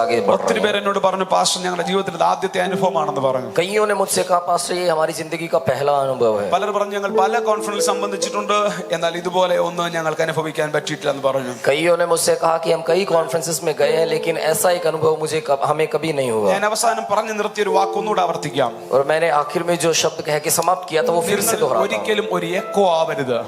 आगे बढ़ ഒത്തിരി रहे പേര് എന്നോട് പറഞ്ഞു പാസ്റ്റർ ഞങ്ങളുടെ ജീവിതത്തിൽ ആദ്യത്തെ അനുഭവമാണെന്ന് പറഞ്ഞു. हैं। कईयों ने मुझसे कहा पास्टर ये हमारी जिंदगी का पहला अनुभव है। പലർ പറഞ്ഞു ഞങ്ങൾ പല കോൺഫറൻസിൽ സംബന്ധിച്ചിട്ടുണ്ട്, എന്നാൽ ഇതുപോലെ ഒന്നും ഞങ്ങൾക്ക് അനുഭവിക്കാൻ പറ്റിയിട്ടില്ല എന്ന് പറഞ്ഞു. कईयों ने मुझसे कहा कि हम कई कॉन्फ्रेंसेस में गए हैं लेकिन ऐसा एक अनुभव हमें कभी नहीं हुआ। ഞാൻ അവസാനം പറഞ്ഞു നിർത്തിയ ഒരു വാക്കൊന്നുകൂടെ ആവർത്തിക്കാം. और मैंने आखिर में जो शब्द कह के समाप्त किया था वो फिर से दोहराता हूं। ഒരിക്കലും ഒരു എക്കോ ആവരുത്.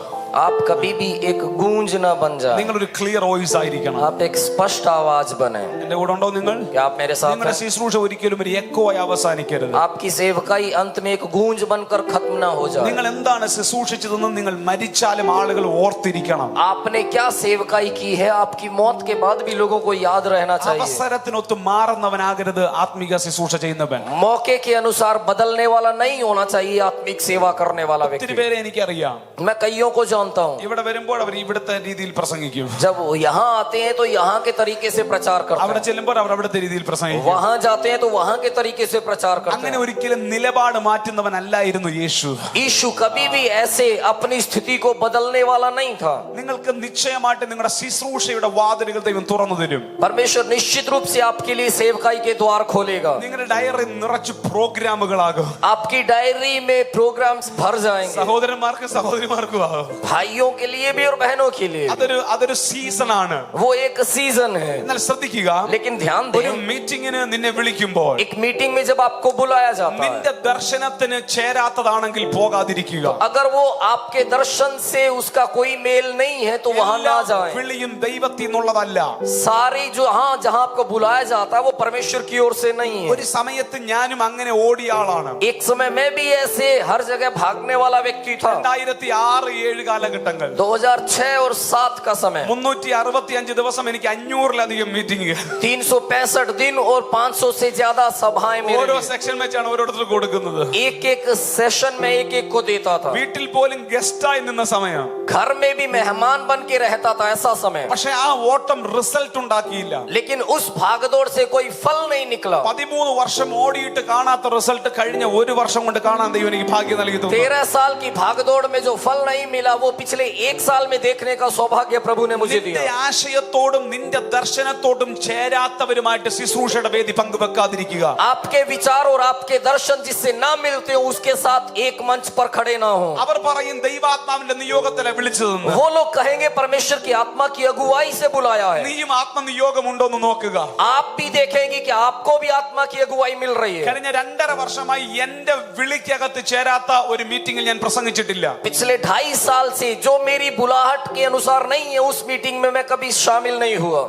आप कभी भी एक गूंज न बन जाए। നിങ്ങൾ ഒരു ക്ലിയർ വോയിസ് ആയിരിക്കണം. आप एक स्पष्ट आवाज बने। എന്റെ കൂടെ ഉണ്ടോ നിങ്ങൾ? क्या आप मेरे साथ നിങ്ങളുടെ हैं? ശുശ്രൂഷ ഒരിക്കലും ഒരു എക്കോ ആയി അവസാനിക്കരുത്. आपकी सेवकाई अंत में एक गूंज बनकर खत्म ना हो जाए। നിങ്ങൾ എന്താണ് ശുശ്രൂഷിച്ചതെന്ന് നിങ്ങൾ മരിച്ചാലും ആളുകൾ ഓർത്തിരിക്കണം. आपने क्या सेवकाई की है आपकी मौत के बाद भी लोगों को याद रहना चाहिए। അവസരത്തിനൊത്ത് മാറുന്നവനാകരുത് ആത്മീക ശുശ്രൂഷ ചെയ്യുന്നവൻ. मौके के अनुसार बदलने वाला नहीं होना चाहिए आत्मिक सेवा करने वाला ഒത്തിരി व्यक्ति। പേരെ എനിക്കറിയാം. मैं कईयों को जानता हूँ ഇവിടെ വരുമ്പോൾ അവർ ഇവിടുത്തെ രീതിയിൽ പ്രസംഗിക്കും. जब वो यहाँ आते हैं तो यहाँ के तरीके से प्रचार करते അവിടെ हैं, ചെല്ലുമ്പോൾ അവർ അവിടുത്തെ രീതിയിൽ പ്രസംഗിക്കും. वहाँ जाते हैं तो वहाँ के तरीके से प्रचार करते അങ്ങനെ हैं। ഒരിക്കലും നിലപാട് മാറ്റുന്നവനല്ലായിരുന്നു യേശു. यीशु कभी भी ऐसे अपनी स्थिति को बदलने वाला नहीं था। നിങ്ങൾക്ക് നിശ്ചയമായിട്ട് നിങ്ങളുടെ ശുശ്രൂഷയുടെ വാതിലുകൾ ദൈവം തുറന്നു തരും. परमेश्वर निश्चित रूप से आपके लिए सेवकाई के द्वार खोलेगा। നിങ്ങളുടെ ഡയറി നിറച്ച് പ്രോഗ്രാമുകളാകും. आपकी डायरी में प्रोग्राम्स भर जाएंगे, സഹോദരന്മാർക്കും സഹോദരിമാർക്കും ആകും. भाइयों के लिए भी और बहनों के लिए। അതൊരു സീസൺ ആണ്. वो एक सीजन है। എന്നാൽ ശ്രദ്ധിക്കുക, लेकिन ध्यान ഒരു दें, മീറ്റിംഗിന് നിന്നെ വിളിക്കുമ്പോൾ एक मीटिंग में जब आपको बुलाया जाता है, നിന്റെ ദർശനത്തിന് ചേരാത്തതാണെങ്കിൽ പോകാതിരിക്കുക. अगर वो आपके दर्शन से उसका कोई मेल नहीं है तो वहां ना जाएं। വിളിയും ദൈവത്തിൽ നിന്നുള്ളതല്ല. सारी जो हाँ जहां आपको बुलाया जाता है वो परमेश्वर की ओर से नहीं है। ഒരു സമയത്ത് ഞാനും അങ്ങനെ ഓടിയ ആളാണ്. एक समय मैं भी ऐसे हर जगह भागने वाला व्यक्ति था। 2006-2007 കാലഘട്ടങ്ങൾ 2006 और 7 का समय 365 ദിവസം എനിക്ക് 500-ലധികം മീറ്റിംഗ്. 365 दिन और 500 से ज्यादा सभाएं मेरे ഓരോ लिए। സെക്ഷൻ വെച്ചാണ് ഓരോരുത്തർ കൊടുക്കുന്നത്. एक एक सेशन में एक एक को देता था। വീട്ടിൽ പോലും ഗസ്റ്റായി നിന്ന സമയം. घर में भी मेहमान बन के रहता था ऐसा समय। പക്ഷെ ആ ഓട്ടം റിസൾട്ട് ഉണ്ടാക്കിയില്ല. लेकिन उस भागदौड़ से कोई फल नहीं निकला। 13 വർഷം ഓടിയിട്ട് കാണാത്ത റിസൾട്ട് കഴിഞ്ഞ ഒരു വർഷം കൊണ്ട് കാണാൻ ദൈവം എനിക്ക് ഭാഗ്യം നൽകി തന്നു. 13 साल की भागदौड़ में जो फल नहीं मिला वो पिछले 1 साल में देखने का सौभाग्य प्रभु ने मुझे നിന്റെ दिया। ആശയത്തോടും നിന്റെ ദർശനത്തോടും ചേരാത്തവരുമായിട്ട് ശുശ്രൂഷയുടെ വേദി പങ്കുവെക്കാതിരിക്കുക. आपके विचार और आपके दर्शन जिससे ना मिलते हो उसके साथ एक मंच पर खड़े ना हो। അവർ പറയും ദൈവാത്മാവിന്റെ നിയോഗത്തിലെ വിളിച്ചതെന്ന്. वो लोग कहेंगे परमेश्वर की आत्मा की अगुवाई से बुलाया है। നീയും ആത്മനിയോഗമുണ്ടോ എന്ന് നോക്കുക. आप भी देखेंगे कि आपको भी आत्मा की अगुवाई मिल रही है। കഴിഞ്ഞ 2.5 വർഷമായി എന്റെ വിളിക്കകത്ത് ചേരാത്ത ഒരു മീറ്റിംഗിൽ ഞാൻ പ്രസംഗിച്ചിട്ടില്ല. पिछले 2.5 साल से जो मेरी बुलाहट के अनुसार नहीं है उस मीटिंग में मैं कभी शामिल नहीं हुआ।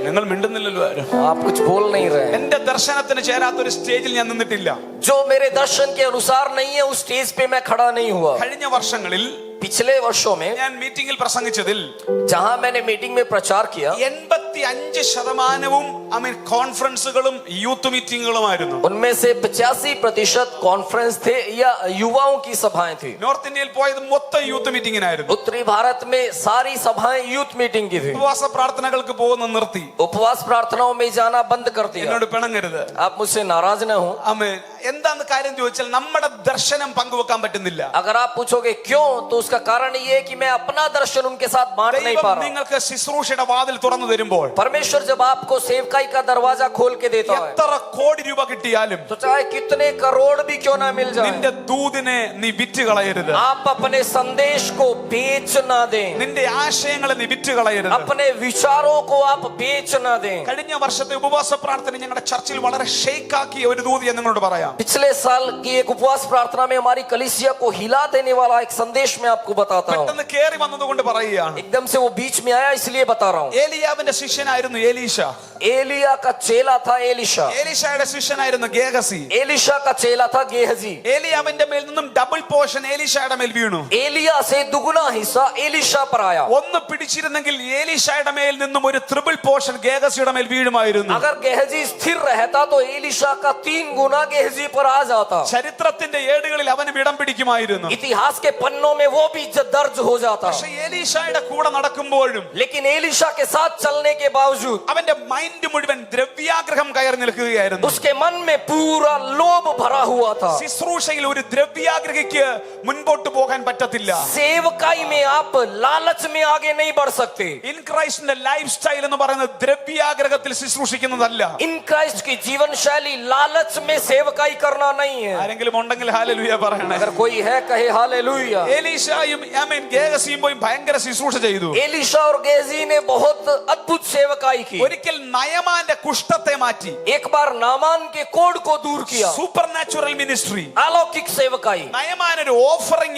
നിങ്ങൾ മിണ്ടുന്നില്ലല്ലോ ആരും. आप कुछ बोल नहीं रहे हैं। എന്റെ ദർശനത്തിന് ചേരാത്ത ഒരു സ്റ്റേജിൽ ഞാൻ നിന്നിട്ടില്ല. जो मेरे दर्शन के अनुसार नहीं है उस स्टेज पे मैं खड़ा नहीं हुआ। കഴിഞ്ഞ വർഷങ്ങളിൽ पिछले वर्षों में ഞാൻ മീറ്റിംഗിൽ പ്രസംഗിച്ചതിൽ जहां मैंने मीटिंग में प्रचार किया 85% കോൺഫറൻസുകളും യൂത്ത് മീറ്റിംഗുകളുമായിരുന്നു. उनमें से 85% कॉन्फ्रेंस थे या युवाओं की सभाएं थी। നോർത്ത് ഇന്ത്യയിൽ പോയത് മൊത്തം യൂത്ത് മീറ്റിംഗിനായിരുന്നു. उत्तरी भारत में सारी सभाएं यूथ मीटिंग की थी। ഉപവാസ പ്രാർത്ഥനകൾക്ക് പോകുന്ന നിർത്തി. उपवास प्रार्थनाओं में जाना बंद कर दिया। എന്നോട് പിണങ്ങരുത്. आप मुझसे नाराज न हो। ആമേൻ. എന്താന്ന് കാര്യം ചോദിച്ചാൽ നമ്മുടെ ദർശനം പങ്കുവെക്കാൻ പറ്റുന്നില്ല. अगर आप पूछोगे क्यों तो उसका कारण ये है कि मैं अपना दर्शन उनके साथ बांट नहीं पा ദൈവം रहा। നിങ്ങൾക്ക് ശുശ്രൂഷയുടെ വാതിൽ തുറന്നു തരുമ്പോൾ परमेश्वर जब आपको सेवकाई का दरवाजा खोल के देता है എത്ര കോടി രൂപ കിട്ടിയാലും तो चाहे कितने करोड़ भी क्यों ना मिल जाए നിന്റെ ദൂതിനെ നീ വിറ്റ് കളയരുത്. आप अपने संदेश को बेच ना दें। നിന്റെ ആശയങ്ങളെ നീ വിറ്റ് കളയരുത്. अपने विचारों को आप बेच ना दें। കഴിഞ്ഞ വർഷത്തെ ഉപവാസ പ്രാർത്ഥന ഞങ്ങളുടെ ചർച്ചിൽ വളരെ ഷെയ്ക്ക് ആക്കിയ ഒരു ദൂത് ഞാൻ നിങ്ങളോട് പറയാം. पिछले साल की एक उपवास प्रार्थना में हमारी कलीसिया को हिला देने वाला एक संदेश मैं आपको बताता हूँ। പെട്ടെന്ന് കേറി വന്നതുകൊണ്ട് പറയുകയാണ്. एकदम से वो बीच में आया इसलिए बता रहा हूँ। ഏലിയാവിന്റെ ശിഷ്യനായിരുന്നു എലീശ. एलिया का चेला था एलिशा। എലീശയുടെ ശിഷ്യനായിരുന്നു ഗേഹസി. एलिशा का चेला था गेहजी। ഏലിയാവിന്റെ മേൽ നിന്നും ഡബിൾ പോർഷൻ എലീശയുടെ മേൽ വീണു. एलिया से दुगुना हिस्सा एलिशा पर आया। ഒന്ന് പിടിച്ചിരുന്നെങ്കിൽ എലീശയുടെ മേൽ നിന്നും ഒരു ട്രിപ്പിൾ പോർഷൻ ഗേഹസിയുടെ മേൽ വീഴുമായിരുന്നു. अगर गेहजी स्थिर रहता तो एलिशा का 3 गुना गेहजी पर आ जाता। ചരിത്രത്തിന്റെ ഏടുകളിൽ അവന് ഇടം പിടിക്കുമായിരുന്നു. इतिहास के पन्नों में वो भी दर्ज हो जाता। പക്ഷേ എലീശയുടെ കൂടെ നടക്കുമ്പോഴും लेकिन एलिशा के साथ चलने के बावजूद അവന്റെ മൈൻഡ് മൈൻഡ് മുഴുവൻ ദ്രവ്യാഗ്രഹം കയറി നിൽക്കുകയായിരുന്നു. उसके मन में पूरा लोभ भरा हुआ था. ശുശ്രൂഷയിൽ ഒരു ദ്രവ്യാഗ്രഹിക്ക് മുൻപോട്ട് പോകാൻ പറ്റത്തില്ല. सेवकाई में आप लालच में आगे नहीं बढ़ सकते. ഇൻ ക്രൈസ്റ്റിന്റെ ലൈഫ് സ്റ്റൈൽ എന്ന് പറയുന്നത് ദ്രവ്യാഗ്രഹത്തിൽ ശുശ്രൂഷിക്കുന്നതല്ല. इन क्राइस्ट की जीवन शैली लालच में सेवकाई करना नहीं है. ആരെങ്കിലും ഉണ്ടെങ്കിൽ ഹല്ലേലൂയ പറയണേ. अगर कोई है कहे हालेलुया. എലീശായും ഗേഹസിയും പോയി ഭയങ്കര ശുശ്രൂഷ ചെയ്തു. एलीशा और गेजी ने बहुत अद्भुत सेवकाई की. ഒരിക്കൽ നയമാന്റെ കുഷ്ഠത്തെ മാറ്റി. एक बार नामान के कोढ़ को दूर किया. Super natural ministry. अलौकिक सेवकाई. നയമാൻ ഒരു ഓഫറിംഗ്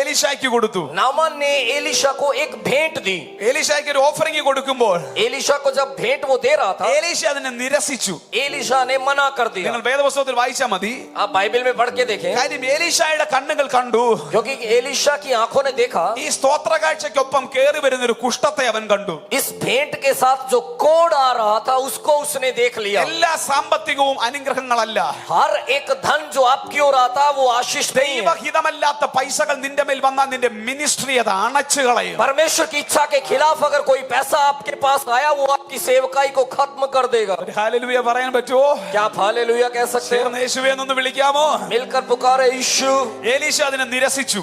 എലീശായ്ക്ക് കൊടുത്തു. नामान ने एलीशा को एक भेंट दी. എലീശായ്ക്ക് ഒരു ഓഫറിംഗ് കൊടുക്കുമ്പോൾ एलीशा को जब भेंट वो दे रहा था, എലീശ അതിനെ നിരസിച്ചു. एलीशा ने मना कर दिया. നിങ്ങൾ വേദപുസ്തകത്തിൽ വായിച്ചാൽ മതി. आप बाइबल में पढ़ के देखें. കാര്യം എലീശായുടെ കണ്ണുകൾ കണ്ടു. क्योंकि एलीशा की आंखों ने देखा ഈ സ്തോത്ര കാഴ്ചയ്ക്കൊപ്പം കേറി വരുന്ന ഒരു കുഷ്ഠത്തെ അവൻ കണ്ടു. इस भेंट के साथ जो कोढ़ आ रहा था उसको उसने देख लिया. എല്ലാ സാമ്പത്തികവും അനുഗ്രഹങ്ങളല്ല. हर एक धन जो आपकी ओर आता वो आशीष नहीं है. ദൈവഹിതമല്ലാത്ത പൈസകൾ നിന്റെ മേൽ വന്നാൽ നിന്റെ മിനിസ്ട്രി അത് അണച്ചു കളയും. परमेश्वर की इच्छा के खिलाफ अगर कोई पैसा आपके पास आया वो आपकी सेवकाई को खत्म कर देगा. ഒരു ഹല്ലേലൂയ പറയാൻ പറ്റുമോ? क्या आप हालेलुया कह सकते हैं? ചേർന്ന് യേശുവേ എന്നൊന്ന് വിളിക്കാമോ? मिलकर पुकारे यीशु. എലീശ അതിനെ നിരസിച്ചു.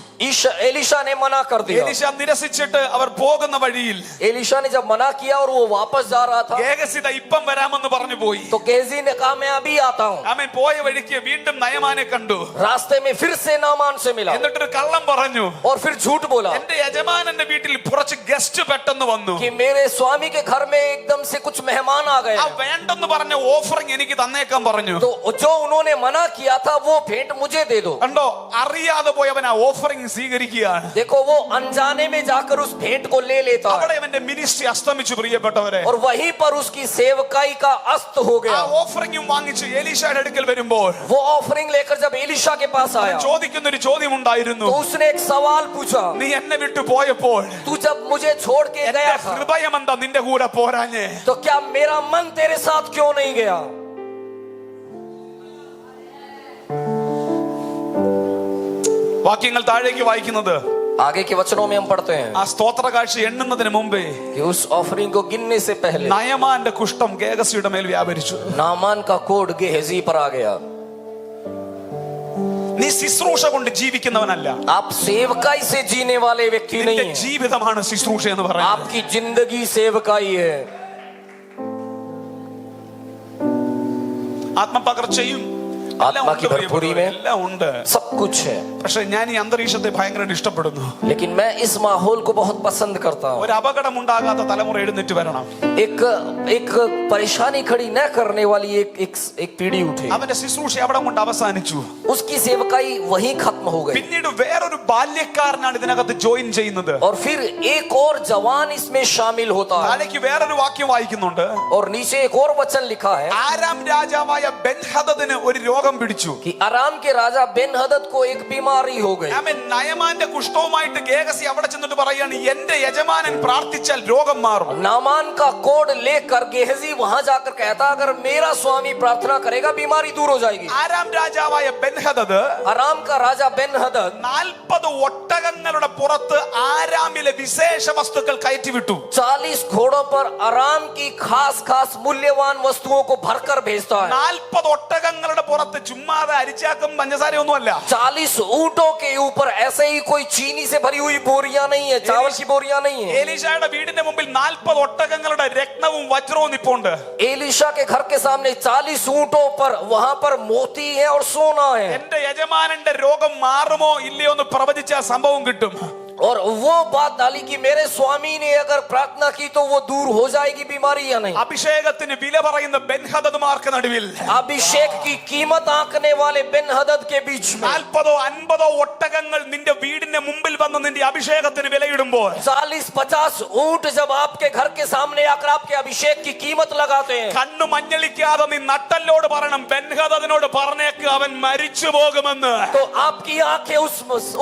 एलीशा ने मना कर दिया. എലീശ നിരസിച്ചിട്ട് അവർ പോകുന്ന വഴിയിൽ एलीशा ने जब मना किया और वो वापस जा रहा था, ഗേഹസിത ഇപ്പം വരാമെന്ന് പറഞ്ഞു പോയി. तो गेजी ने कहा मैं अभी आता हूँ. അവൻ പോയ വഴിക്ക് വീണ്ടും നയമാനെ കണ്ടു. रास्ते में फिर से नामान से मिला എന്നിട്ടൊരു കള്ളം പറഞ്ഞു. और फिर झूठ बोला എന്റെ യജമാനന്റെ വീട്ടിൽ കുറച്ച് ഗസ്റ്റ് പെട്ടെന്ന് വന്നു. कि मेरे स्वामी के घर में एकदम से कुछ मेहमान आ गए. ആ വേണ്ടെന്ന് പറഞ്ഞ ഓഫറിംഗ് എനിക്ക് തന്നേക്കാൻ പറഞ്ഞു. तो जो उन्होंने मना किया था वो भेंट मुझे दे दो. കണ്ടോ, അറിയാതെ പോയി അവൻ ആ ഓഫറിംഗ് സ്വീകരിക്കുകയാണ്. देखो वो अनजाने में जाकर उस भेंट को ले लेता है അവിടെ അവന്റെ മിനിസ്ട്രി അസ്തമിച്ചു. പ്രിയപ്പെട്ടവരെ, और वहीं पर उसकी सेवकाई का अस्त हो ആ गया. ഓഫറിംഗും വാങ്ങിച്ച് എലീശയുടെ അടുക്കൽ വരുമ്പോൾ वो ऑफरिंग लेकर जब एलीशा के पास आया ചോദിക്കുന്ന ഒരു ചോദ്യം ഉണ്ടായിരുന്നു. तो उसने एक सवाल पूछा, നീ എന്നെ വിട്ടു പോയപ്പോൾ तू जब मुझे छोड़ के എന്റെ गया था ഹൃദയം എന്താ നിന്റെ കൂടെ പോരാഞ്ഞേ? तो क्या मेरा मन तेरे साथ क्यों नहीं गया? വാക്യങ്ങൾ താഴേക്ക് വായിക്കുന്നത് आगे के वचनों में हम पढ़ते हैं ആ സ്തോത്ര കാഴ്ച എണ്ണുന്നതിന് മുമ്പേ कि उस ऑफरिंग को गिनने से पहले നയമാന്റെ കുഷ്ഠം ഗേഹസിയുടെ മേൽ വ്യാപരിച്ചു. नामान का कोढ़ गेहजी पर आ गया. നീ ശുശ്രൂഷ കൊണ്ട് ജീവിക്കുന്നവനല്ല. आप सेवकाई से जीने वाले व्यक्ति नहीं നിന്റെ हैं. ജീവിതമാണ് ശുശ്രൂഷ എന്ന് പറയുന്നത്. आपकी जिंदगी सेवकाई है. ആത്മപകർച്ചയും आत्मा की भरपूरी में എല്ലാം ഉണ്ട്. सब कुछ है. പക്ഷെ ഞാൻ ഈ അന്തരീക്ഷത്തെ ഭയങ്കരമായിട്ട് ഇഷ്ടപ്പെടുന്നു. लेकिन मैं इस माहौल को बहुत पसंद करता हूँ. ഒരു അപകടം ഉണ്ടാകാത്ത തലമുറ എഴുന്നേറ്റ് വരണം. एक परेशानी खड़ी न करने वाली एक पीढ़ी उठे. അവന്റെ ശുശ്രൂഷ അവിടെ കൊണ്ട് അവസാനിച്ചു. उसकी सेवकाई वहीं खत्म हो गई. പിന്നീട് വേറൊരു ബാല്യക്കാരനാണ് ഇതിനകത്ത് ജോയിൻ ചെയ്യുന്നത്. और फिर एक और जवान इसमें शामिल होता है. താഴേക്ക് വേറൊരു വാക്യം വായിക്കുന്നുണ്ട്. और नीचे एक और वचन लिखा है ആരാം രാജാവായ ബെൻഹദദിന് ഒരു രോഗം പിടിച്ചു. कि अराम के राजा बेन-हदद को एक बीमारी हो गई. അവൻ നയമാന്റെ കുഷ്ഠവുമായിട്ട് ഗേഹസി അവിടെ ചെന്നിട്ട് പറയാണ്, എന്റെ യജമാനൻ പ്രാർത്ഥിച്ചാൽ രോഗം മാറും. नामान का कोड लेकर गेहजी वहां जाकर कहता अगर मेरा स्वामी प्रार्थना करेगा बीमारी दूर हो जाएगी. ആരാം രാജാവായ ബെൻഹദദ് अराम का राजा बेन-हदद 40 ഒട്ടകങ്ങളുടെ പുറത്ത് ആരാമിലെ വിശേഷ വസ്തുക്കൾ കയറ്റിവിട്ടു. 40 घोड़ों पर अराम की खास खास मूल्यवान वस्तुओं को भरकर भेजता है. 40 ഒട്ടകങ്ങളുടെ പുറത്ത് ചുമ്മാതെ അരിച്ചാക്കും പഞ്ചസാരയൊന്നുമല്ല. 40 ऊंटों के ऊपर ऐसे ही कोई चीनी से भरी हुई बोरियां नहीं है, चावल की बोरियां नहीं है. എലീശയുടെ വീടിന്റെ മുമ്പിൽ 40 ഒട്ടകങ്ങളുടെ രത്നവും വജ്രവും നിപ്പുണ്ട്. एलीशा के घर के सामने 40 ऊंटों पर वहां पर मोती है और सोना है. എന്റെ യജമാനന്റെ രോഗം മാറുമോ ഇല്ലയോ എന്ന് പ്രവചിച്ച സംഭവം കിട്ടും. और वो बात डाली कि मेरे स्वामी ने अगर प्रार्थना की तो वो दूर हो जाएगी बीमारी या नहीं. അഭിഷേകത്തിന് വില പറയുന്ന ബെൻഹദദ്മാർക്ക് നടുവിൽ अभिषेक की कीमत आंकने वाले बेन-हदद के बीच में 40-50 ഒട്ടകങ്ങൾ നിന്റെ വീടിന്റെ മുമ്പിൽ വന്ന് നിന്റെ അഭിഷേകത്തിന് വിലയിടുമ്പോൾ 40-50 ऊंट जब आपके घर के सामने आकर आपके अभिषेक की कीमत लगाते हैं കണ്ണു മഞ്ഞളിക്കാതെ നീ നട്ടല്ലോട് പറയണം, ബെൻഹദദിനോട് പറഞ്ഞേക്ക് അവൻ മരിച്ചു പോകുമെന്ന്. तो आपकी आंखें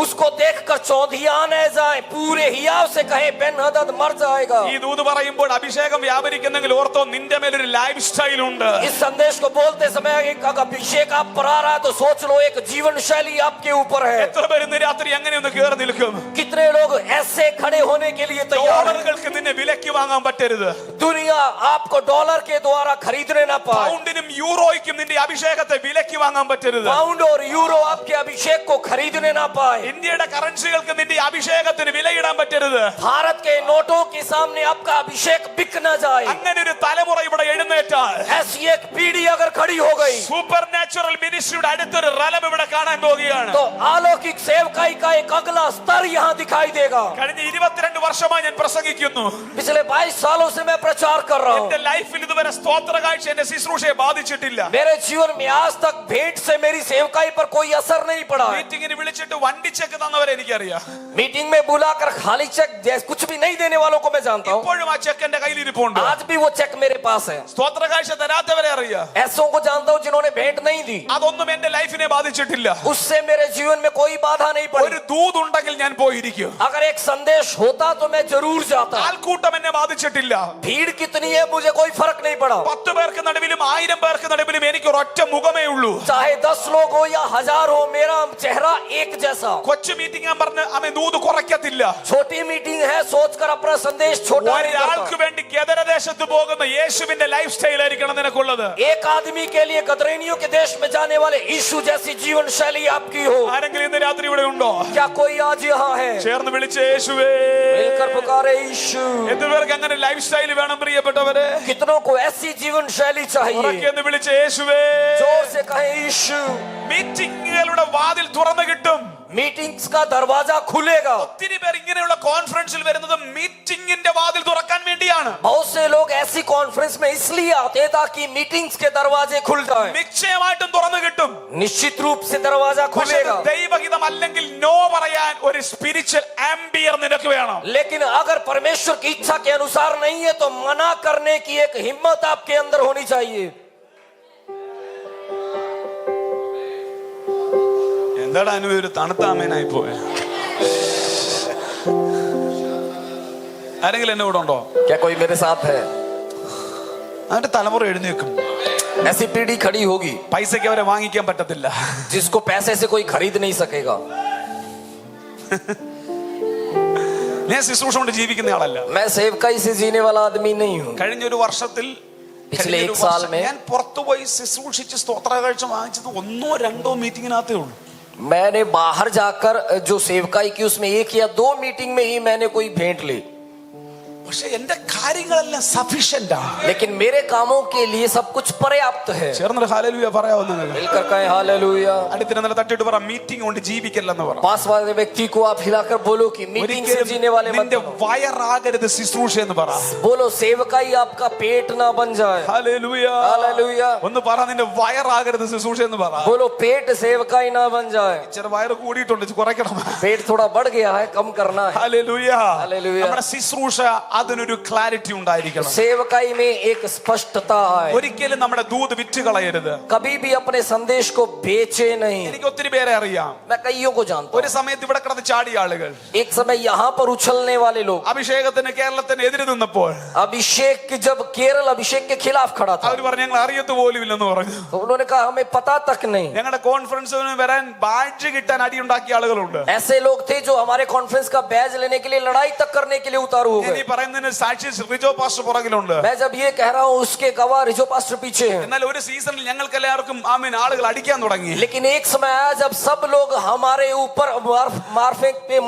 उसको देखकर चौंधियाने रह जाए, पूरे हियाव से कहे बेन हदद मर जाएगा। ഈ ദൂത് പറയുമ്പോൾ അഭിഷേകം വ്യാപരിക്കുന്നെങ്കിൽ ഓർത്തോ നിന്റെ മേലൊരു ലൈഫ് സ്റ്റൈൽ ഉണ്ട്. इस संदेश को बोलते समय एक अभिषेक आप पर आ रहा है तो सोच लो एक जीवन शैली आपके ऊपर है। എത്ര പേര് ഇന്ന് രാത്രി അങ്ങനെ ഒന്ന് കേറി നിൽക്കും? कितने लोग ऐसे खड़े होने के लिए तैयार हैं? ഡോളറുകൾക്ക് നിന്നെ വിലയ്ക്ക് വാങ്ങാൻ പറ്റരുത്. दुनिया आपको डॉलर के द्वारा खरीदने ना पाए। പൗണ്ടിനും യൂറോയ്ക്കും നിന്റെ അഭിഷേകത്തെ വിലയ്ക്ക് വാങ്ങാൻ പറ്റരുത്. पाउंड और यूरो आपके अभिषेक को खरीदने ना पाए। ഇന്ത്യയുടെ കറൻസികൾക്ക് നിന്റെ അഭിഷേകത്തിന് വിലയിടാൻ പറ്റരുത്. भारत के नोटों के सामने आपका अभिषेक बिक न जाए। അങ്ങനെ ഒരു തലമുറ ഇവിടെ എഴുന്നേറ്റാൽ ऐसी एक पीढ़ी अगर खड़ी हो गई സൂപ്പർ നാച്ചുറൽ മിനിസ്ട്രിയുടെ അടുത്തൊരു റലം ഇവിടെ കാണാൻ പോവുകയാണ്. तो अलौकिक सेवकाई का एक अगला स्तर यहाँ दिखाई देगा। കഴിഞ്ഞ 22 വർഷമായി ഞാൻ പ്രസംഗിക്കുന്നു. पिछले 22 सालों से मैं प्रचार कर रहा हूँ। എന്റെ ലൈഫിൽ ഇതുവരെ സ്തോത്ര കാഴ്ച എന്റെ ശുശ്രൂഷയെ ബാധിച്ചിട്ടില്ല. मेरे जीवन में आज तक भेंट से मेरी सेवकाई पर कोई असर नहीं पड़ा है। മീറ്റിംഗിന് വിളിച്ചിട്ട് വണ്ടി ചെക്ക് തന്നവരെ എനിക്കറിയാം. मीटिंग में बुलाकर खाली चेक कुछ भी नहीं देने वालों को मैं जानता हूँ। ഇപ്പോഴും ആ ചെക്ക് എന്റെ കയ്യിൽ ഇരിപ്പുണ്ട്. आज भी वो चेक मेरे पास है। സ്തോത്ര കാഴ്ച തരാത്തവരെ അറിയാം. ऐसों को जानता हूँ जिन्होंने भेंट नहीं दी। അതൊന്നും എന്റെ ലൈഫിനെ ബാധിച്ചിട്ടില്ല. उससे मेरे जीवन में कोई बाधा नहीं पड़ी। ഒരു ദൂത് ഉണ്ടെങ്കിൽ ഞാൻ പോയിരിക്കും. अगर एक संदेश होता तो मैं जरूर जाता। ആൾക്കൂട്ടം എന്നെ ബാധിച്ചിട്ടില്ല. भीड़ कितनी है मुझे कोई फर्क नहीं पड़ा। 10 പേർക്ക് നടുവിലും 1000 പേർക്ക് നടുവിലും എനിക്ക് ഒരൊറ്റ മുഖമേ ഉള്ളൂ. चाहे 10 लोग हो या 1000 हो, मेरा चेहरा एक जैसा। കൊച്ചു മീറ്റിംഗ് ഞാൻ പറഞ്ഞ് അവൻ ദൂത് കുറയ്ക്കത്തില്ല. छोटी मीटिंग है सोचकर अपना संदेश छोटा नहीं ഒരാൾക്ക് करता। വേണ്ടി ഗദരദേശത്ത് പോകുന്ന യേശുവിന്റെ ലൈഫ് സ്റ്റൈൽ ആയിരിക്കണം നിനക്കുള്ളത്. एक आदमी के लिए गदरेनियों के देश में जाने वाले यीशु जैसी जीवन शैली आपकी हो। ആരെങ്കിലും ഇന്ന് രാത്രി ഇവിടെ ഉണ്ടോ? क्या कोई आज यहाँ है? ചേർന്ന് വിളിച്ച് യേശുവേ. मिलकर पुकारे यीशु। എത്ര പേർക്ക് അങ്ങനെ ലൈഫ് സ്റ്റൈൽ വേണം പ്രിയപ്പെട്ടവരെ? कितनों को ऐसी जीवन शैली चाहिए? ഉറക്കെ ഒന്ന് വിളിച്ച് യേശുവേ. जोर से कहे यीशु। മീറ്റിംഗുകളുടെ വാതിൽ തുറന്നു കിട്ടും. मीटिंग्स का दरवाजा खुलेगा। ഒത്തിരി പേർ ഇങ്ങനെയുള്ള കോൺഫറൻസിൽ വരുന്നത് മീറ്റിംഗിന്റെ വാതിൽ തുറക്കാൻ വേണ്ടിയാണ്. बहुत से लोग ऐसी कॉन्फ्रेंस में इसलिए आते हैं ताकि मीटिंग्स के दरवाजे खुल जाएं। നിശ്ചയമായിട്ടും തുറന്നു കിട്ടും. निश्चित रूप से दरवाजा പക്ഷേ खुलेगा। ദൈവഹിതം അല്ലെങ്കിൽ നോ പറയാൻ ഒരു സ്പിരിച്വൽ ആംബിയർ നിനക്ക് വേണം. लेकिन अगर परमेश्वर की इच्छा के अनुसार नहीं है तो मना करने की एक हिम्मत आपके अंदर होनी चाहिए। എന്താണ് അനുവേ ഒരു തണുത്താമേനായി പോയ? ആരെങ്കിലും എന്നെ കൂടെ ഉണ്ടോ? क्या कोई मेरे साथ है? അവന്റെ തലമുറ എഴുന്നേക്കും. ऐसी पीढ़ी खड़ी होगी പൈസക്ക് അവരെ വാങ്ങിക്കാൻ പറ്റത്തില്ല. जिसको पैसे से कोई खरीद नहीं सकेगा। ഞാൻ ശുശ്രൂഷ കൊണ്ട് ജീവിക്കുന്ന ആളല്ല. मैं सेवकाई से जीने वाला आदमी नहीं हूँ। കഴിഞ്ഞൊരു വർഷത്തിൽ पिछले एक साल में ഞാൻ പുറത്തുപോയി ശുശ്രൂഷിച്ച് സ്തോത്ര കാഴ്ച വാങ്ങിച്ചത് 1-2 മീറ്റിംഗിനകത്തേ ഉള്ളൂ. मैंने बाहर जाकर जो सेवकाई की उसमें 1 या 2 मीटिंग में ही मैंने कोई भेंट ली। പക്ഷെ എന്റെ കാര്യങ്ങളെല്ലാം സഫിഷ്യന്റ് ആണ്. लेकिन मेरे कामों के लिए सब कुछ पर्याप्त है। ചേർന്ന് ഹല്ലേലൂയ പറയാവുന്ന मिलकर कहें हालेलुया। അടുത്തിരുന്നല്ല തട്ടിട്ട് പറ മീറ്റിംഗ് കൊണ്ട് ജീവിക്കല്ലെന്ന് പറ. पास वाले व्यक्ति को आप हिलाकर बोलो कि मीटिंग से जीने वाले मत നിന്റെ बनो। വയറാകരുത് ശുശ്രൂഷ എന്ന് പറ. बोलो सेवकाई आपका पेट ना बन जाए। ഹല്ലേലൂയ. हालेलुया। ഒന്ന് പറ നിന്റെ വയറാകരുത് ശുശ്രൂഷ എന്ന് പറ. बोलो पेट सेवकाई ना बन जाए। ചെറു വയറ് കൂടിയിട്ടുണ്ട്, കുറയ്ക്കണം. पेट थोड़ा बढ़ गया है, कम करना है। ഹല്ലേലൂയ. ഹല്ലേലൂയ. നമ്മുടെ ശുശ്രൂഷ അതിനൊരു ക്ലാരിറ്റി ഉണ്ടായിരിക്കണം. सेवकाई में एक स्पष्टता है। ഒരിക്കലും നമ്മുടെ ദൂത് വിറ്റ് കളയരുത്. कभी भी अपने संदेश को बेचे नहीं। എനിക്ക് ഒത്തിരി പേരെ അറിയാം. मैं कईयों को जानता ഒരു സമയത്ത് ഇവിടെ കിടന്ന് ചാടിയ ആളുകൾ हूँ। एक समय यहाँ पर उछलने वाले लोग അഭിഷേകത്തിന് കേരളത്തിന് എതിര് നിന്നപ്പോൾ अभिषेक जब केरल अभिषेक के खिलाफ खड़ा था അവർ പറഞ്ഞു ഞങ്ങൾ അറിയത്ത് പോലും ഇല്ലെന്ന് പറഞ്ഞു. तो उन्होंने कहा हमें पता तक नहीं। ഞങ്ങളുടെ കോൺഫറൻസിന് വരാൻ ബാഡ്ജ് കിട്ടാൻ അടിയുണ്ടാക്കിയ ആളുകളുണ്ട്. ऐसे लोग थे जो हमारे कॉन्फ्रेंस का बैज लेने के लिए लड़ाई तक करने के लिए उतारू हो ഞാൻ गए। ഈ പറയുന്നതിന് സാക്ഷി റിജോ പാസ്റ്റർ പുറകിലുണ്ട്. मैं जब ये कह रहा हूँ उसके गवाह रिजो पास्टर पीछे हैं। എന്നാൽ ഒരു സീസണിൽ ഞങ്ങൾക്ക് എല്ലാവർക്കും ആളുകൾ അടിക്കാൻ തുടങ്ങി. लेकिन एक समय आया जब सब लोग हमारे ऊपर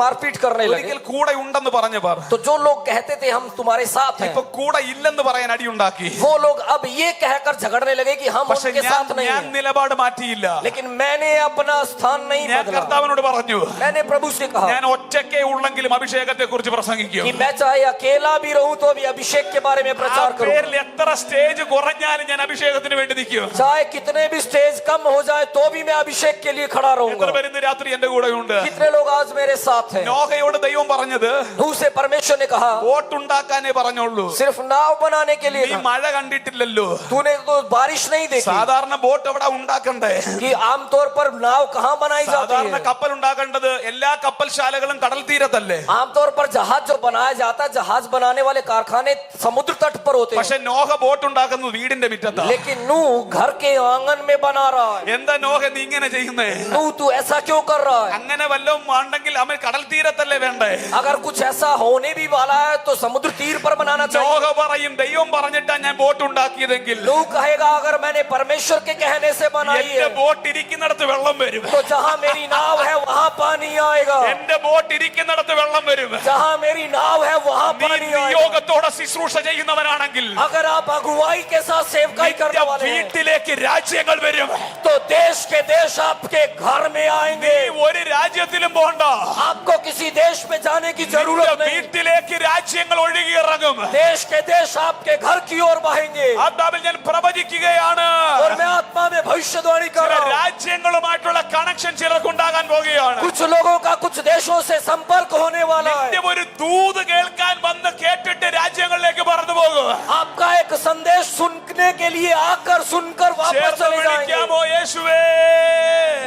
मारपीट करने लगे। ഒരിക്കൽ കൂടെ ഉണ്ടെന്ന് പറഞ്ഞവർ तो जो लोग कहते थे हम तुम्हारे साथ हैं, ഇപ്പൊ കൂടെ ഇല്ലെന്ന് പറയാൻ അടിയുണ്ടാക്കി. वो लोग अब ये कहकर झगड़ने लगे कि हम പക്ഷെ उनके साथ नहीं ഞാൻ हैं। നിലപാട് മാറ്റിയില്ല. लेकिन मैंने अपना स्थान नहीं ഞാൻ बदला। കർത്താവിനോട് പറഞ്ഞു मैंने प्रभु से कहा ഞാൻ ഒറ്റയ്ക്കേ ഉള്ളെങ്കിലും അഭിഷേകത്തെ കുറിച്ച് പ്രസംഗിക്കും. कि मैं चाहे अकेला अकेला भी रहूं तो भी अभिषेक के बारे में ആ प्रचार करूं। പേരിൽ എത്ര സ്റ്റേജ് കുറഞ്ഞാലും ഞാൻ അഭിഷേകത്തിന് വേണ്ടി നിൽക്കും. चाहे कितने भी स्टेज कम हो जाए तो भी मैं अभिषेक के लिए खड़ा എത്ര रहूंगा। പേര് ഇന്ന് രാത്രി എന്റെ കൂടെ ഉണ്ട്? कितने लोग आज मेरे साथ हैं? നോഹയോട് ദൈവം പറഞ്ഞത് नूह से परमेश्वर ने कहा ബോട്ടുണ്ടാക്കാനേ പറഞ്ഞുള്ളൂ. सिर्फ नाव बनाने के लिए നീ कहा। മഴ കണ്ടിട്ടില്ലല്ലോ. तूने तो बारिश नहीं देखी സാധാരണ ബോട്ട് എവിടെ ഉണ്ടാക്കണ്ടേ? कि आमतौर पर नाव कहाँ बनाई जाती സാധാരണ है। കപ്പൽ ഉണ്ടാക്കേണ്ടത് എല്ലാ കപ്പൽശാലകളും കടൽ തീരത്തല്ലേ? आमतौर पर जहाज जो बनाया जाता है, जहाज बनाने वाले कारखाने समुद्र तट पर होते പക്ഷെ हैं। നോഹ ബോട്ട് ഉണ്ടാക്കുന്നത് വീടിന്റെ മുറ്റത്താ. लेकिन नूह घर के आंगन में बना रहा है। എന്താ നോഹ നീ ഇങ്ങനെ ചെയ്യുന്നേ? नूह तू ऐसा क्यों कर रहा है? അങ്ങനെ വല്ലതും ഉണ്ടെങ്കിൽ അവൻ കടൽ തീരത്തല്ലേ വേണ്ടേ? अगर कुछ ऐसा होने भी वाला है तो समुद्र तीर पर बनाना चाहिए। നോഹ പറയും ദൈവം പറഞ്ഞിട്ടാ ഞാൻ ബോട്ട് ഉണ്ടാക്കിയതെങ്കിൽ नूह कहेगा अगर मैंने परमेश्वर के कहने से बनाई എന്റെ है ബോട്ട് ഇരിക്കുന്നിടത്ത് വെള്ളം വരും. तो जहाँ मेरी नाव है वहाँ पानी आएगा। എന്റെ ബോട്ട് ഇരിക്കുന്നിടത്ത് വെള്ളം വരും. जहाँ मेरी नाव है वहाँ നീ पानी आएगा। നിയോഗത്തോടെ ശുശ്രൂഷ ചെയ്യുന്നവനാണെങ്കിൽ अगर आप अगुवाई के साथ सेवकाई करने वाले हैं വീട്ടിലേക്ക് രാജ്യങ്ങൾ വരും. तो देश के देश आपके घर में आएंगे। നീ ഒരു രാജ്യത്തിലും പോണ്ട. आपको किसी देश में जाने की നിന്റെ जरूरत नहीं। വീട്ടിലേക്ക് രാജ്യങ്ങൾ ഒഴുകിയിറങ്ങും. देश के देश आपके घर की ओर बहेंगे। ആത്മാവിൽ ഞാൻ പ്രവചിക്കുകയാണ്. और मैं आत्मा में भविष्यवाणी कर ചില रहा हूं। രാജ്യങ്ങളുമായിട്ടുള്ള കണക്ഷൻ ചിലർക്ക് ഉണ്ടാകാൻ പോകുകയാണ്. कुछ लोगों का कुछ देशों से संपर्क होने वाला है। നിന്റെ ഒരു ദൂത് കേൾക്കാൻ വന്ന് കേട്ടിട്ട് രാജ്യങ്ങളിലേക്ക് പറന്നു പോകും. आपका एक संदेश सुनने के लिए आकर सुनकर वापस ചേർന്ന് चले जाएंगे। വിളിക്കാമോ യേശുവേ?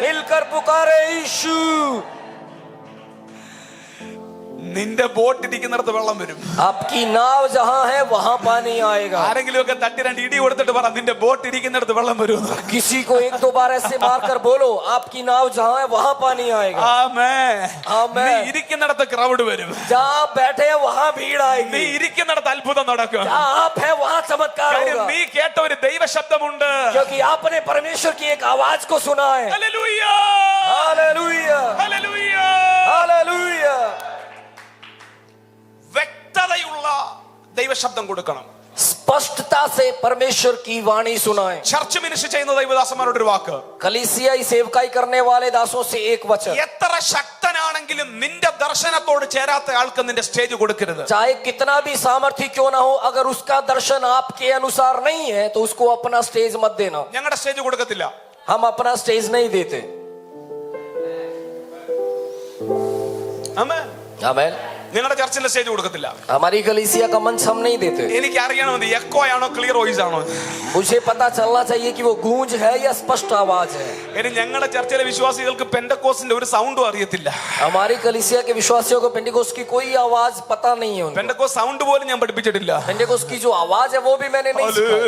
मिलकर पुकारे यीशु। നിന്റെ ബോട്ട് ഇരിക്കുന്നിടത്ത് വെള്ളം വരും. आपकी नाव जहाँ है वहाँ पानी आएगा। ആരെങ്കിലും ഒക്കെ തട്ടി രണ്ട് ഇടി കൊടുത്തിട്ട് പറ നിന്റെ ബോട്ട് ഇരിക്കുന്നിടത്ത് വെള്ളം വരും. किसी को एक दो बार ऐसे मारकर बोलो आपकी नाव जहाँ है वहाँ पानी आएगा। ആമേൻ. ആമേൻ. നീ ഇരിക്കുന്നിടത്ത് ക്രൗഡ് വരും. जहाँ आप बैठे हैं वहाँ भीड़ നീ आएगी। ഇരിക്കുന്നിടത്ത് അത്ഭുതം നടക്കും. जहाँ आप है वहाँ चमत्कार കാര്യം होगा। നീ കേട്ട ഒരു ദൈവ ശബ്ദമുണ്ട്. क्योंकि आपने परमेश्वर की एक आवाज को सुना है। ഹല്ലേലൂയ. Hallelujah hallelujah. हालेलुया। വ്യക്തതയുള്ള ദൈവ ശബ്ദം കൊടുക്കണം. स्पष्टता से परमेश्वर की वाणी सुनाए। ചർച്ച് മിനിസ്ട്രി ചെയ്യുന്ന ദൈവദാസന്മാരോട് ഒരു വാക്ക്. कलीसियाई सेवकाई करने वाले दासों से एक वचन। എത്ര ശക്തനാണെങ്കിലും നിന്റെ ദർശനത്തോട് ചേരാത്ത ആൾക്ക് നിന്റെ സ്റ്റേജ് കൊടുക്കരുത്. चाहे कितना भी सामर्थ्य क्यों ना हो, अगर उसका दर्शन आपके अनुसार नहीं है तो उसको अपना स्टेज मत देना। ഞങ്ങളുടെ സ്റ്റേജ് കൊടുക്കത്തില്ല. हम अपना स्टेज नहीं देते। ആമേൻ. आमेन। നിങ്ങളുടെ ചർച്ചിന്റെ സ്റ്റേജ് കൊടുക്കത്തില്ല. हमारी कलीसिया का मंच हम नहीं देते। എനിക്ക് അറിയണമെന്ന് എക്കോ ആണോ ക്ലിയർ വോയിസ് ആണോ? मुझे पता चलना चाहिए कि वो गूंज है या स्पष्ट आवाज है। ഇനി ഞങ്ങളുടെ ചർച്ചിലെ വിശ്വാസികൾക്ക് പെന്തക്കോസ്റ്റിന്റെ ഒരു സൗണ്ടും അറിയത്തില്ല. हमारी कलीसिया के विश्वासियों को पेंटिकोस्ट की कोई आवाज पता नहीं है। उनको പെന്തക്കോസ് സൗണ്ട് പോലും ഞാൻ പഠിപ്പിച്ചിട്ടില്ല. पेंटिकोस्ट की जो आवाज है वो भी मैंने नहीं सिखाई।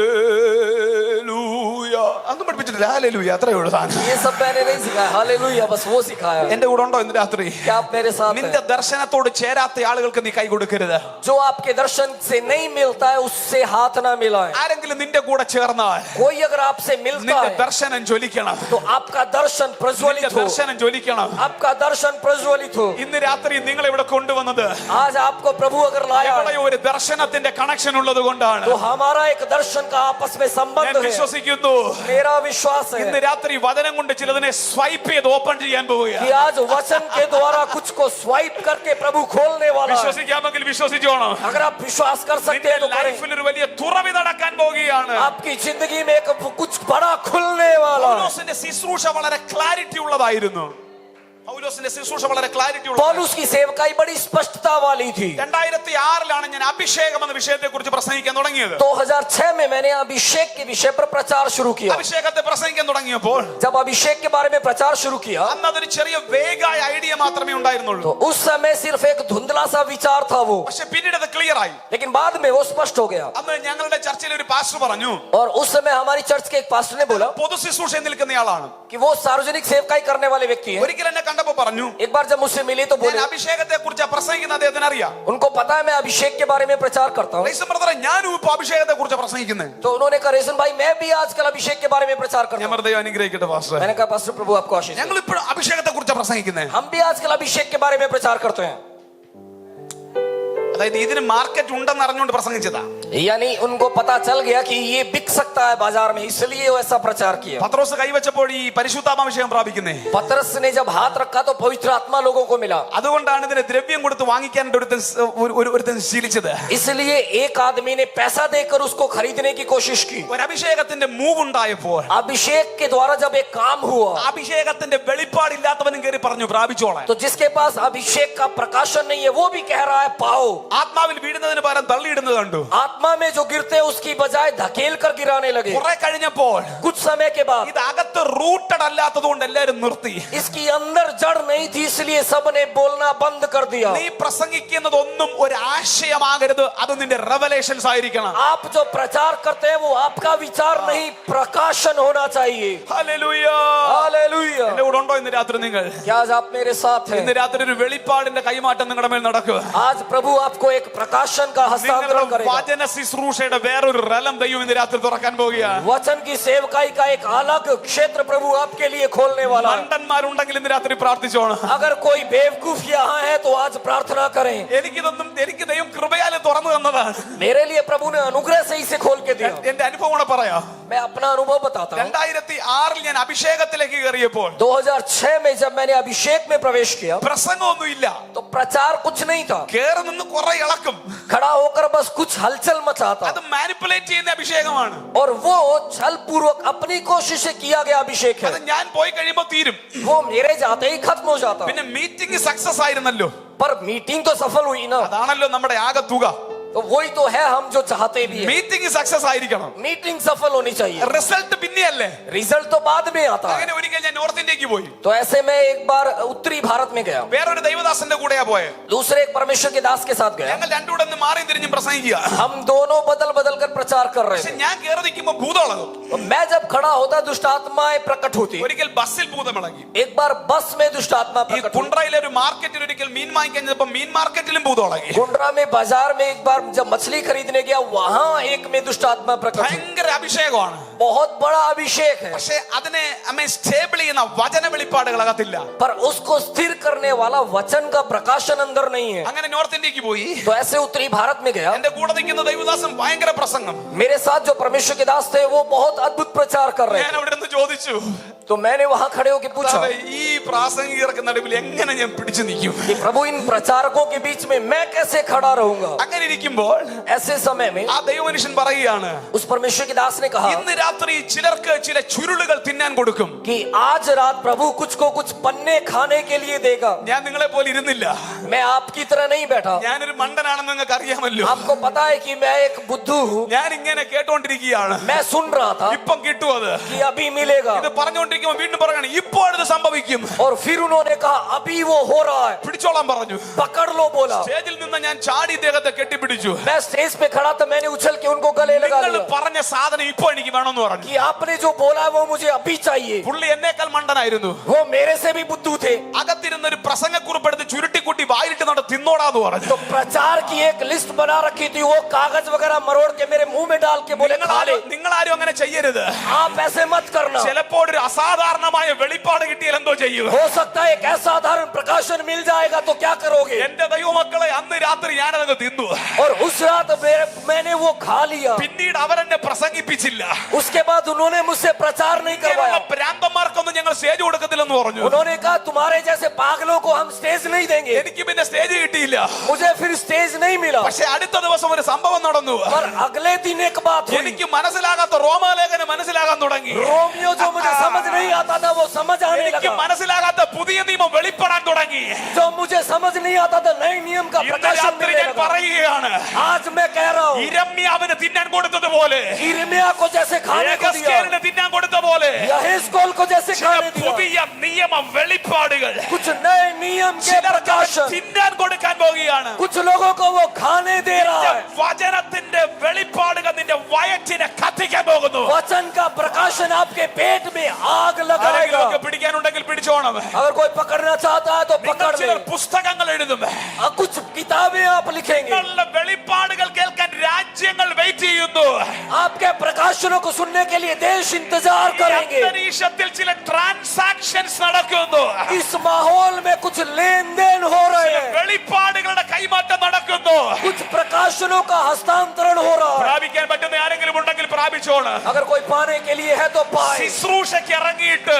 ഹല്ലേലൂയ അതൊന്നും പഠിപ്പിച്ചിട്ടില്ല. ഹല്ലേലൂയ അത്രേ ഉള്ളൂ സാധനം. ये सब मैंने नहीं सिखाया। हालेलुया बस वो सिखाया। എന്റെ കൂടെ ഉണ്ടോ ഇന്ന് രാത്രി? क्या आप मेरे साथ നിന്റെ हैं? ദർശനത്തോട് ചേരാത്ത ആളുകൾക്ക് നീ കൈ കൊടുക്കരുത്. जो आपके दर्शन से नहीं मिलता है उससे हाथ ना मिलाएं। ആരെങ്കിലും നിന്റെ കൂടെ ചേർന്നാൽ कोई अगर आपसे मिलता നിന്റെ है ദർശനം ജ്വലിക്കണം. तो आपका दर्शन നിന്റെ प्रज्वलित हो। ദർശനം ജ്വലിക്കണം. आपका दर्शन प्रज्वलित हो। ഇന്ന് രാത്രി നിങ്ങൾ ഇവിടെ കൊണ്ടുവന്നത് आज आपको प्रभु अगर लाया है, എവിടെയോ ഒരു ദർശനത്തിന്റെ കണക്ഷൻ ഉള്ളത് കൊണ്ടാണ്. तो हमारा एक दर्शन का आपस में ഞാൻ संबंध है। വിശ്വസിക്കുന്നു मेरा विश्वास ഇന്ന് है രാത്രി വചനം കൊണ്ട് ചിലതിനെ സ്വൈപ്പ് ചെയ്ത് ഓപ്പൺ ചെയ്യാൻ പോവുകയാണ്. कि आज वचन के द्वारा कुछ को स्वाइप करके प्रभु खोलने वाला है। വിശ്വസിക്കാമെങ്കിൽ വിശ്വസിച്ചോണം. अगर आप विश्वास कर सकते നിന്റെ हैं तो करें। ലൈഫിൽ ഒരു വലിയ തുറവി നടക്കാൻ പോവുകയാണ്. आपकी जिंदगी में एक कुछ बड़ा खुलने वाला है। പൗലോസിന്റെ ശുശ്രൂഷ വളരെ ക്ലാരിറ്റി ഉള്ളതായിരുന്നു. പൗലോസിന്റെ ശുശ്രൂഷ വളരെ ക്ലാരിറ്റി ഉള്ളതായിരുന്നു. पौलुस की सेवकाई बड़ी स्पष्टता वाली थी। 2006 ഞാൻ അഭിഷേകം എന്ന വിഷയത്തെ കുറിച്ച് പ്രസംഗിക്കാൻ തുടങ്ങിയത്. 2006 में मैंने अभिषेक के विषय पर प्रचार शुरू किया। അഭിഷേകത്തെ പ്രസംഗിക്കാൻ തുടങ്ങിയപ്പോൾ जब अभिषेक के बारे में प्रचार शुरू किया അന്ന് അതൊരു ചെറിയ വേഗായ ഐഡിയ മാത്രമേ ഉണ്ടായിരുന്നുള്ളൂ. तो उस समय सिर्फ एक धुंधला सा विचार था वो, പക്ഷെ പിന്നീട് അത് ക്ലിയർ ആയി. लेकिन बाद में वो स्पष्ट हो गया। അന്ന് ഞങ്ങളുടെ ചർച്ചിലെ ഒരു പാസ്റ്റർ പറഞ്ഞു, और उस समय हमारी चर्च के एक पास्टर ने बोला പൊതു ശുശ്രൂഷയിൽ നിൽക്കുന്നയാളാണ്. कि वो सार्वजनिक सेवकाई करने वाले व्यक्ति हैं। ഒരിക്കൽ എന്നെ കണ്ടപ്പോ പറഞ്ഞു, एक बार जब मुझसे मिले तो ഞാൻ बोले, അഭിഷേകത്തെ കുറിച്ച് പ്രസംഗിക്കുന്ന അദ്ദേഹത്തിന് അറിയാം. उनको पता है मैं अभिषेक के बारे में प्रचार करता हूँ। ബ്രദറെ ഞാനും ഇപ്പൊ അഭിഷേകത്തെ കുറിച്ച് പ്രസംഗിക്കുന്നത്. तो उन्होंने कहा रेशन भाई मैं भी आजकल अभिषेक के बारे में प्रचार करता ഞാൻ हूँ। ദൈവം അനുഗ്രഹിക്കട്ടെ പാസ്റ്റർ. मैंने कहा पास्टर प्रभु आपको आशीष दे। ഞങ്ങൾ ഇപ്പോഴും അഭിഷേകത്തെ കുറിച്ച് പ്രസംഗിക്കുന്നത്. हम भी आजकल अभिषेक के बारे में प्रचार करते हैं। അതായത് ഇതിന് മാർക്കറ്റ് ഉണ്ടെന്ന് അറിഞ്ഞുകൊണ്ട് പ്രസംഗിച്ചതാ. यानी उनको पता चल गया कि ये बिक सकता है बाजार में, इसलिए वो ऐसा प्रचार किया। പത്രോസ് കൈവച്ചപ്പോൾ ഈ പരിശുദ്ധാത്മാഭിഷേകം പ്രാപിക്കുന്നേ. पतरस ने जब हाथ रखा तो पवित्र आत्मा लोगों को मिला। അതുകൊണ്ടാണ് ഇതിനെ ദ്രവ്യം കൊടുത്ത് വാങ്ങിക്കാൻ ഒരുത്തൻ ശീലിച്ചത്. इसलिए एक आदमी ने पैसा देकर उसको खरीदने की कोशिश की। ഒരു അഭിഷേകത്തിന്റെ മൂവ് ഉണ്ടായപ്പോൾ, अभिषेक के द्वारा जब एक काम हुआ, അഭിഷേകത്തിന്റെ വെളിപ്പാടില്ലാത്തവനും കയറി പറഞ്ഞു പ്രാപിച്ചോളാൻ. तो जिसके पास अभिषेक का प्रकाशन नहीं है वो भी कह रहा है पाओ। ആത്മാവിൽ വീഴുന്നതിന് പകരം തള്ളിയിടുന്നത് കണ്ടു. आत्मा में जो गिरते हैं उसकी बजाय धकेल कर गिराने लगे। കുറെ കഴിഞ്ഞപ്പോൾ कुछ समय के बाद ഇത് അകത്ത് റൂട്ടഡ് അല്ലാത്തത് കൊണ്ട് എല്ലാവരും നിർത്തി. इसकी अंदर जड़ नहीं थी, इसलिए सबने बोलना बंद कर दिया। നീ പ്രസംഗിക്കുന്നതൊന്നും ഒരു ആശയമാകരുത്, അത് നിന്റെ റെവലേഷൻസ് ആയിരിക്കണം. आप जो प्रचार करते हैं वो आपका विचार नहीं, प्रकाशन होना चाहिए। ഹല്ലേലൂയ. हालेलुया। എന്റെ കൂടെ ഉണ്ടോ ഇന്ന് രാത്രി നിങ്ങൾ? क्या आज आप मेरे साथ हैं? ഇന്ന് രാത്രി ഒരു വെളിപ്പാടിന്റെ കൈമാറ്റം നിങ്ങളുടെ മേൽ നടക്കുക. आज प्रभु आपको एक प्रकाशन का हस्तांतरण നിങ്ങളുടെ करेगा। വചന ശുശ്രൂഷയുടെ വേറൊരു റലം ദൈവം ഇന്ന് രാത്രി തുറക്കാൻ പോവുകയാണ്. वचन की सेवकाई का एक अलग क्षेत्र प्रभु आपके लिए खोलने वाला है। മണ്ടന്മാരുണ്ടെങ്കിൽ ഇന്ന് രാത്രി പ്രാർത്ഥിച്ചോണം. अगर कोई बेवकूफ यहाँ है तो आज प्रार्थना करें। എനിക്ക് ദൈവം കൃപയാൽ തുറന്നു തന്നതാണ്. मेरे लिए प्रभु ने अनुग्रह से इसे खोल के दिया। എന്റെ അനുഭവം കൂടെ പറയാം. मैं अपना अनुभव बताता हूँ। 2006 ഞാൻ അഭിഷേകത്തിലേക്ക് കയറിയപ്പോൾ 2006 में जब मैंने अभिषेक में प्रवेश किया പ്രസംഗമൊന്നുമില്ല. तो प्रचार कुछ नहीं था। കേറി നിന്ന് കുറെ ഇളക്കും. खड़ा होकर बस कुछ हलचल मचाता, അത് മാനിപ്പുലേറ്റ് ചെയ്യുന്ന അഭിഷേകമാണ്. और वो छल पूर्वक अपनी कोशिश से किया गया अभिषेक അത് है। ഞാൻ പോയി കഴിയുമ്പോ തീരും. वो मेरे जाते ही खत्म हो जाता। പിന്നെ മീറ്റിംഗ് സക്സസ് ആയിരുന്നല്ലോ. पर मीटिंग तो सफल हुई ना, അതാണല്ലോ നമ്മുടെ ആകെ തുക. तो वही तो है हम जो चाहते भी हैं। മീറ്റിംഗ് സക്സസ് ആയിരിക്കണം. मीटिंग सफल होनी चाहिए, റിസൾട്ട് പിന്നെയല്ലേ. रिजल्ट तो बाद में आता है। അങ്ങനെ ഒരിക്കൽ ഞാൻ നോർത്ത് ഇന്ത്യക്ക് പോയി. तो ऐसे में एक बार उत्तरी भारत में गया, വേറൊരു ദൈവദാസന്റെ കൂടെയാ പോയെ. दूसरे एक परमेश्वर के दास के साथ गया। ഞങ്ങൾ രണ്ടുകൂടെ ഒന്ന് മാറി തിരിഞ്ഞും പ്രസംഗിക്കുക. हम दोनों बदल बदल कर प्रचार कर रहे പക്ഷെ थे। ഞാൻ കേറി നിൽക്കുമ്പോ ഭൂതളകും. तो मैं जब खड़ा होता दुष्ट आत्माएं प्रकट होती। ഒരിക്കൽ ബസ്സിൽ ഭൂതമിളകി. एक बार बस में दुष्ट आत्मा ഈ प्रकट हुई। കുണ്ട്രയിലെ ഒരു മാർക്കറ്റിൽ ഒരിക്കൽ മീൻ വാങ്ങിക്കാൻ ചെന്നപ്പോ മീൻ മാർക്കറ്റിലും ഭൂതമിളകി. कुंड्रा में बाजार में एक बार जब मछली खरीदने गया, वहां एक में दुष्ट आत्मा प्रकट हुई। ഭയങ്കര അഭിഷേകമാണ്. बहुत बड़ा अभिषेक है, പക്ഷെ അതിനെ അമ്മ സ്റ്റേബിൾ ചെയ്യുന്ന വചന വെളിപ്പാടുകൾ അകത്തില്ല. पर उसको स्थिर करने वाला वचन का प्रकाशन अंदर नहीं है। അങ്ങനെ നോർത്ത് ഇന്ത്യക്ക് പോയി. तो ऐसे उत्तरी भारत में गया। എന്റെ കൂടെ നിൽക്കുന്ന ദൈവദാസൻ ഭയങ്കര പ്രസംഗം. मेरे साथ जो परमेश्वर के दास थे वो बहुत अद्भुत प्रचार कर रहे ഞാൻ थे। അവിടെ നിന്ന് ചോദിച്ചു, तो मैंने वहां खड़े होकर पूछा ഈ പ്രാസംഗികർക്ക് നടുവിൽ എങ്ങനെ ഞാൻ പിടിച്ചു നിൽക്കും? कि प्रभु इन प्रचारकों के बीच में मैं कैसे खड़ा रहूंगा। അങ്ങനെ ഇരിക്കുമ്പോൾ ऐसे समय में ആ ദൈവമനുഷ്യൻ പറയുകയാണ്, उस परमेश्वर के दास ने कहा ഇന്ന് രാത്രി ചിലർക്ക് ചില ചുരുളുകൾ തിന്നാൻ കൊടുക്കും. कि आज रात प्रभु कुछ को कुछ पन्ने खाने के लिए देगा। ഞാൻ നിങ്ങളെ പോലെ ഇരുന്നില്ല. मैं आपकी तरह नहीं बैठा। ഞാനൊരു മണ്ടനാണെന്ന് നിങ്ങൾക്ക് അറിയാമല്ലോ. आपको पता है कि मैं एक बुद्धू हूँ। ഞാൻ ഇങ്ങനെ കേട്ടോണ്ടിരിക്കുകയാണ്. मैं सुन रहा था ഇപ്പം കിട്ടും അത്. कि अभी मिलेगा, ഇത് പറഞ്ഞുകൊണ്ടിരിക്കുമ്പോൾ വീണ്ടും പറയണം, ഇപ്പോഴത് സംഭവിക്കും. और फिर उन्होंने कहा अभी वो हो रहा है, പിടിച്ചോളാൻ പറഞ്ഞു. पकड़ लो बोला। സ്റ്റേജിൽ നിന്ന് ഞാൻ ചാടി ഇദ്ദേഹത്തെ കെട്ടിപ്പിടിച്ചു. मैं स्टेज पे खड़ा था, मैंने उछल के उनको गले लगा നിങ്ങൾ लिया പറഞ്ഞ സാധനം ഇപ്പൊ എനിക്ക് വേണമെന്ന് പറഞ്ഞു. कि आपने जो बोला है वो मुझे अभी चाहिए। പുള്ളി എന്നേക്കാൾ മണ്ടനായിരുന്നു. वो मेरे से भी बुद्धू थे। അകത്തിരുന്ന ഒരു പ്രസംഗക്കുറിപ്പെടുത്ത് ചുരുട്ടിക്കുട്ടി വായിലിട്ട് നട തിന്നോടാന്ന് പറഞ്ഞു. तो प्रचार की एक लिस्ट बना रखी थी, वो कागज वगैरह मरोड़ के मेरे मुंह में डाल के बोले खा ले। നിങ്ങൾ ആരും അങ്ങനെ ചെയ്യരുത്. आप ऐसे मत करना। ചിലപ്പോൾ ഒരു അസാധാരണമായ വെളിപ്പാട് കിട്ടിയാൽ എന്തോ ചെയ്യും. हो सकता है एक असाधारण प्रकाशन मिल जाएगा तो क्या करोगे। എന്റെ ദൈവമക്കളെ, അന്ന് രാത്രി ഞാനതങ്ങ് തിന്നു. और उस रात मैंने वो खा लिया। പിന്നീട് അവരെന്നെ പ്രസംഗിപ്പിച്ചില്ല. उसके बाद उन्होंने मुझसे प्रचार नहीं करवाया। ഭ്രാന്തന്മാർക്കൊന്നും ഞങ്ങൾ സ്റ്റേജ് കൊടുക്കത്തില്ലെന്ന് പറഞ്ഞു. उन्होंने कहा तुम्हारे जैसे पागलों को हम स्टेज नहीं देंगे। എനിക്ക് പിന്നെ സ്റ്റേജ് കിട്ടിയില്ല. मुझे फिर स्टेज नहीं मिला। പക്ഷെ അടുത്ത ദിവസം ഒരു സംഭവം നടന്നു. पर अगले दिन एक बात हुई। എനിക്ക് മനസ്സിലാകാത്ത റോമാലേഖനം മനസ്സിലാകാൻ തുടങ്ങി. रोमियो जो मुझे समझ नहीं आता था वो समझ आने എനിക്ക് लगा। മനസ്സിലാകാത്ത പുതിയ നിയമം വെളിപ്പെടാൻ തുടങ്ങി. जो मुझे समझ नहीं आता था नए नियम का ഇന്ന് प्रकाशन രാത്രി मिलने ഞാൻ लगा। പറയുകയാണ്, आज मैं कह रहा हूँ ഇരമ്യാവിന് തിന്നാൻ കൊടുത്തതുപോലെ, यिर्मयाह को जैसे खाने को दिया, യെഹെസ്കേലിന് തിന്നാൻ കൊടുത്ത പോലെ यहेजकेल को जैसे ചില खाने दिया, പുതിയ നിയമ വെളിപ്പാടുകൾ कुछ नए नियम के ചിലർക്ക് प्रकाशन തിന്നാൻ കൊടുക്കാൻ പോകുകയാണ്. कुछ लोगों को वो खाने दे रहा है। വചനത്തിന്റെ വെളിപ്പാടുകൾ നിന്റെ വയറ്റിനെ കത്തിക്കാൻ പോകുന്നു. वचन का प्रकाशन आपके पेट में आग लगाएगा। ആരെങ്കിലുമൊക്കെ പിടിക്കാനുണ്ടെങ്കിൽ പിടിച്ചോണം. अगर कोई पकड़ना चाहता है तो നിങ്ങൾ पकड़ ले। ചിലർ പുസ്തകങ്ങൾ എഴുതും. कुछ किताबें आप लिखेंगे। നിങ്ങളുടെ വെളിപ്പാടുകൾ കേൾക്കാൻ രാജ്യം രാജ്യങ്ങൾ വെയിറ്റ് ചെയ്യുന്നു. आपके प्रकाशनों को सुनने के लिए देश इंतजार ഈ करेंगे. അന്തരീക്ഷത്തിൽ ചില ട്രാൻസാക്ഷൻസ് നടക്കുന്നു. इस माहौल में कुछ लेन देन हो रहे हैं. വെളിപ്പാടുകളുടെ കൈമാറ്റം നടക്കുന്നു. कुछ प्रकाशनों का हस्तांतरण हो रहा है. പ്രാപിക്കാൻ പറ്റുന്ന ആരെങ്കിലും ഉണ്ടെങ്കിൽ പ്രാപിച്ചോള്. अगर कोई पाने के लिए है तो पाए. ശുശ്രൂഷയ്ക്ക് ഇറങ്ങിയിട്ട്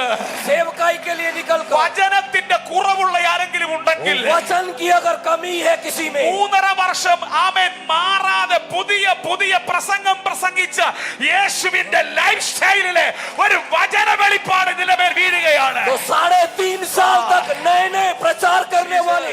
सेवकाई के लिए निकल कर. വചനത്തിന്റെ കുറവുള്ള ആരെങ്കിലും ഉണ്ടെങ്കിൽ वचन की अगर कमी है किसी में, 3.5 വർഷം ആമേൻ മാറാതെ പുതിയ പുതിയ പ്രസംഗം പ്രസംഗിച്ച യേശുവിന്റെ ലൈഫ് സ്റ്റൈലിലെ ഒരു വചന വെളിപ്പാട് നിലമേൽ വീഴുകയാണ്. तो 3.5 साल तक नए नए प्रचार करने वाले